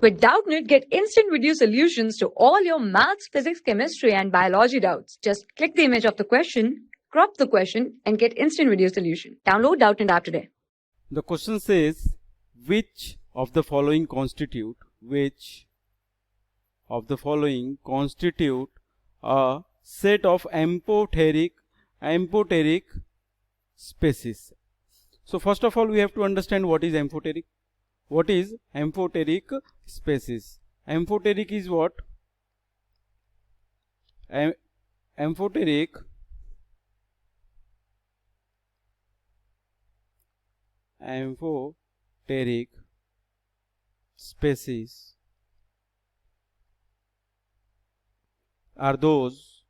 With Doubtnut, get instant video solutions to all your maths, physics, chemistry, and biology doubts. Just click the image of the question, crop the question, and get instant video solution. Download Doubtnut app today. The question says, which of the following constitute a set of amphoteric spaces? So first of all, we have to understand what is amphoteric. What is amphoteric spaces? Amphoteric is what? Amphoteric spaces are those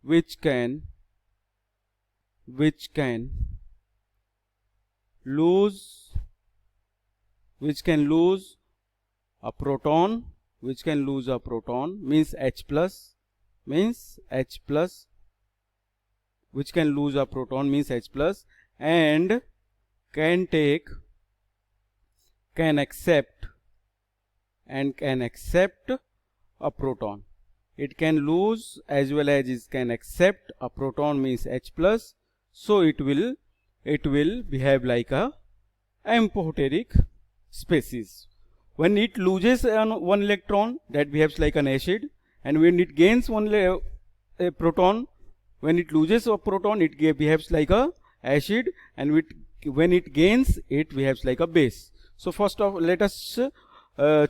which can lose a proton, means H plus, which can lose a proton means H plus, and can accept a proton. It can lose as well as it can accept a proton means H plus, so it will behave like a amphoteric species. When it loses one electron, that behaves like an acid, and when it gains a proton, when it loses a proton, it behaves like a acid, and when it gains, it behaves like a base. So first of all, let us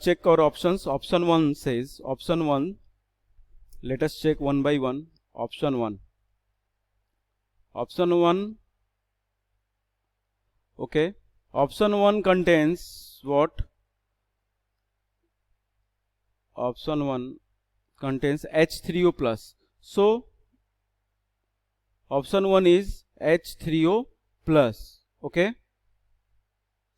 check our options. Option 1 says, let us check one by one. Option 1, okay. Option 1 contains what? Option 1 contains H3O plus. So option 1 is H3O plus, okay.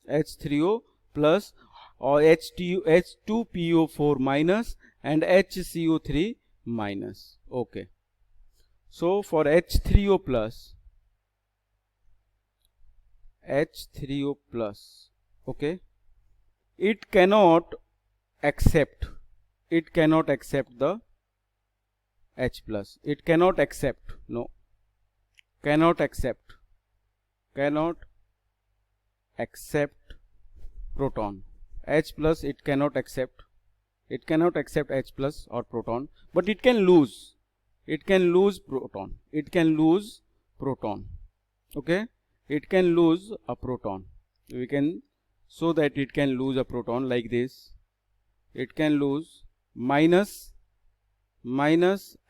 H3O plus or H2PO4 minus and HCO3 minus, okay. So for H3O plus, okay, it cannot accept the H plus. It cannot accept proton. H plus it cannot accept H plus or proton, but it can lose proton. Okay, it can lose a proton. We can show that it can lose a proton like this. It can lose minus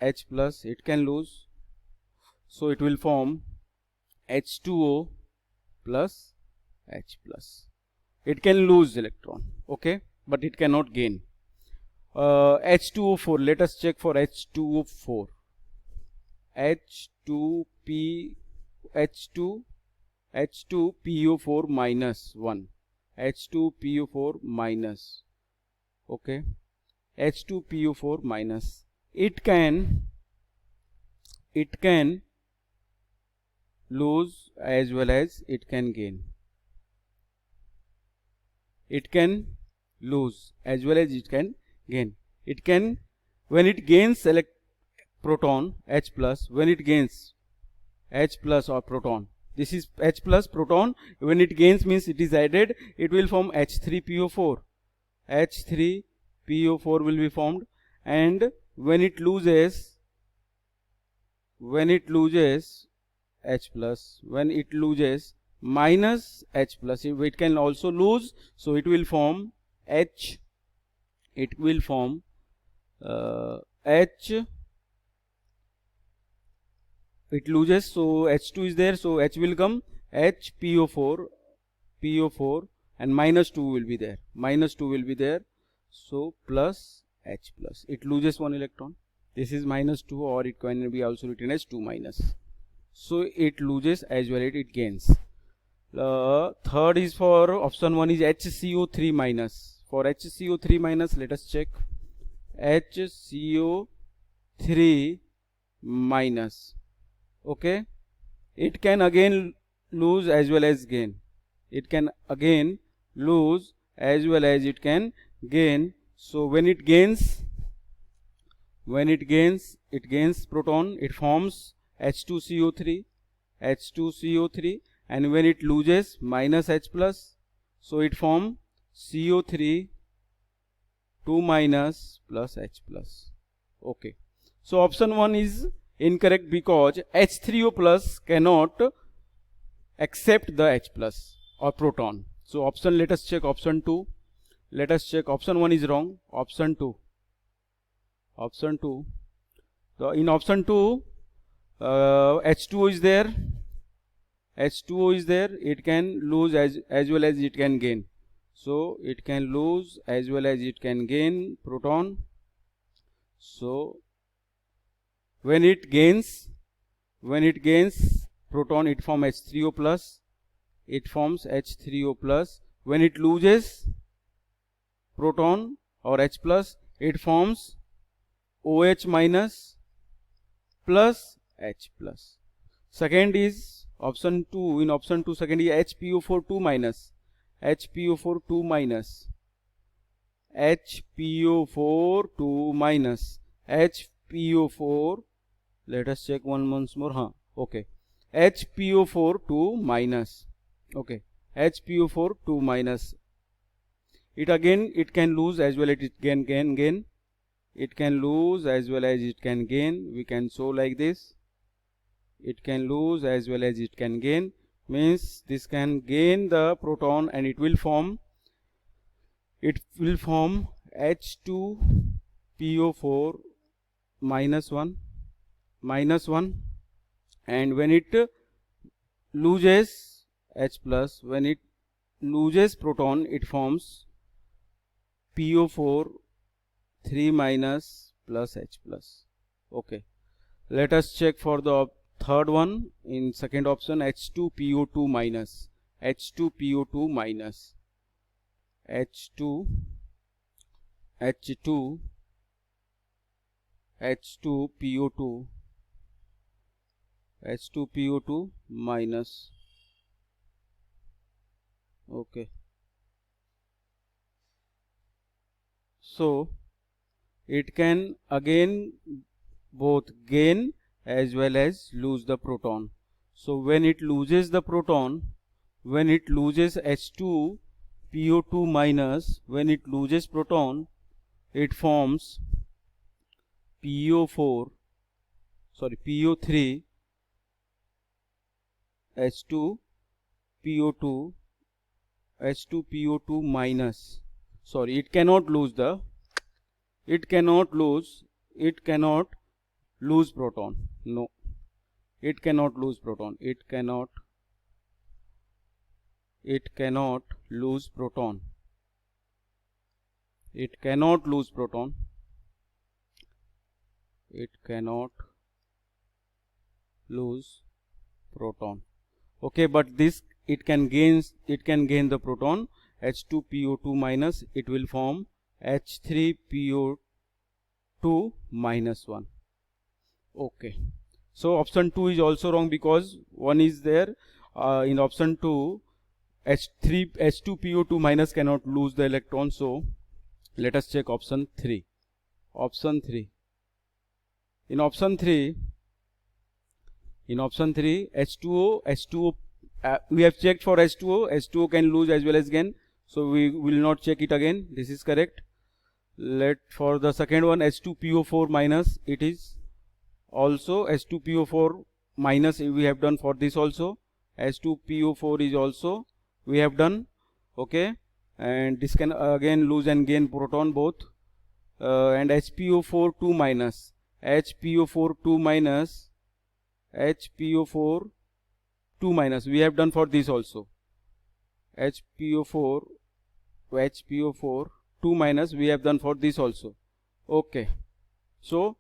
H plus, it can lose, so it will form H2O plus H plus. It can lose electron, okay, but it cannot gain. H2O4, let us check for H2O4. H2PO4 minus 1. H2PO4 minus, okay. H2PO4 minus. It can lose as well as it can gain. It can lose as well as it can gain. It can, when it gains proton H plus, when it gains H plus or proton, this is H plus proton, when it gains means it is added, it will form H3PO4. H3PO4 will be formed, and when it loses H plus, when it loses minus H plus, it can also lose, so it will form H, it loses, so H2 is there, so H will come HPO4, and minus 2 will be there, so plus H plus, it loses one electron. This is minus 2, or it can be also written as 2 minus. So it loses as well as it gains. Third is for option 1 is HCO3 minus. For HCO3 minus, let us check. HCO3 minus, okay. It can again lose as well as gain. it can again lose as well as it can gain. So when it gains proton, it forms H2CO3, and when it loses minus H plus, so it forms CO3 2 minus plus H plus. Okay, so option 1 is incorrect because H3O plus cannot accept the H plus or proton. So option, let us check option 2. Let us check option 1 is wrong. Option 2. So in option 2, H2O is there. H2O is there. It can lose as well as it can gain. So it can lose as well as it can gain proton. So when it gains proton, it forms H3O plus. When it loses proton or H plus, it forms OH minus plus H plus. Second is option 2. In option 2, second is HPO4 2 minus. HPO4 2 minus. HPO4, let us check once more. Okay, HPO4 2 minus. Okay, HPO4 2 minus. It can lose as well as it can gain. It can lose as well as it can gain. We can show like this. It can lose as well as it can gain, means this can gain the proton and it will form H2PO4 minus 1, and when it loses H plus, when it loses proton, it forms PO4 3 minus plus H plus. Okay, let us check for the third one. In second option, H2PO2 minus. H2PO2 minus. Okay, so it can again both gain as well as lose the proton. So when it loses the proton, when it loses H2PO2 minus, when it loses proton, it forms PO3 H2PO2 minus. Sorry, it cannot lose proton. No, it cannot lose proton. It cannot lose proton. It cannot lose proton. Okay, but this it can gain the proton. H2PO2 minus, it will form H3PO2 minus 1. Okay, so option 2 is also wrong because 1 is there. In option 2, H2PO2 minus cannot lose the electron. So let us check option 3. In option 3, H2O, we have checked for H2O can lose as well as gain, so we will not check it again. This is correct. Let for the second one, H2PO4 minus, it is also H2PO4 minus, we have done for this also. H2PO4 is also we have done. Okay, and this can again lose and gain proton both. And HPO4 2 minus, HPO4 2 minus, we have done for this also. HPO4 2 minus, we have done for this also. Okay, so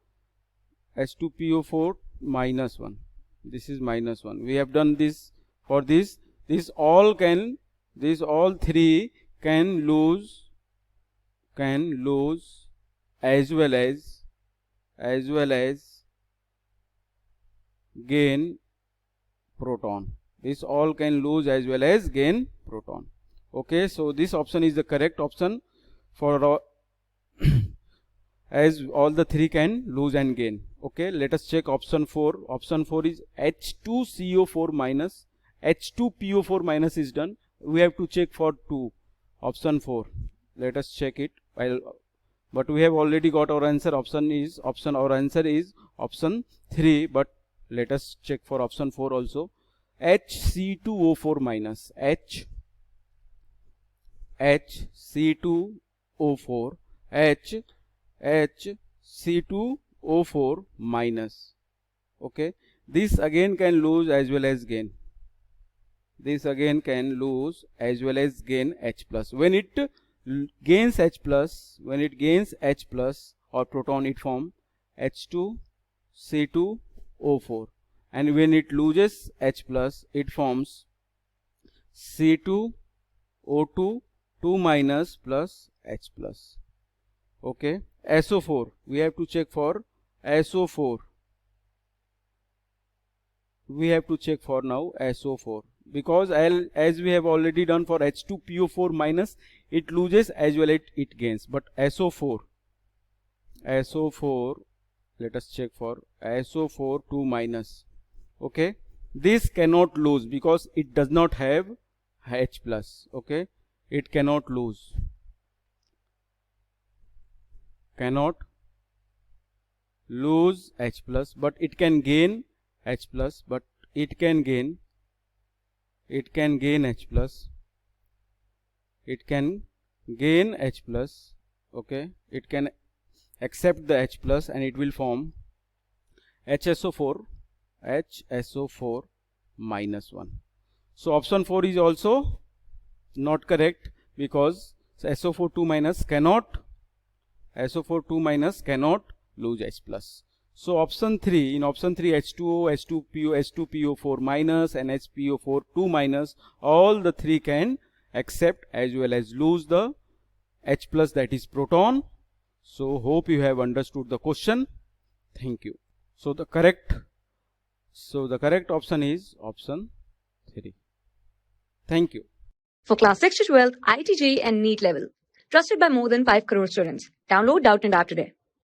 H2PO4 minus 1, this is minus 1, we have done this for this. These all three can lose as well as gain proton. This all can lose as well as gain proton. Okay, so this option is the correct option for as all the three can lose and gain. Okay, let us check option 4. Option 4 is H2CO4 minus. H2PO4 minus is done. We have to check for 2. Option 4. Let us check it. But we have already got our answer. Our answer is option 3. But let us check for option 4 also. HC2O4 minus. HC2O4. HC2O4 minus. Okay, this again can lose as well as gain. This again can lose as well as gain H plus. When it gains H plus, or proton, it form H2C2O4, and when it loses H plus, it forms C2O2 2 minus plus H plus. Okay, SO4, we have to check for SO4. We have to check for now SO4, because as we have already done for H2PO4 minus, it loses as well as it gains. But SO4, let us check for SO4 2 minus. Okay, this cannot lose because it does not have H plus. Okay, it cannot lose. Cannot lose H plus, but it can gain H plus, but it can gain H plus. It can gain H plus. Okay, it can accept the H plus and it will form HSO4 minus 1. So option 4 is also not correct, because SO4 2 minus cannot lose H plus. So option 3, in option 3, H2O, H2PO, H2PO4 minus and HPO4 2 minus, all the three can accept as well as lose the H plus, that is proton. So hope you have understood the question. Thank you. So the correct option is option 3. Thank you. For class 6 to 12, IIT JEE and NEET level. Trusted by more than 5 crore students. Download Doubtnut App today.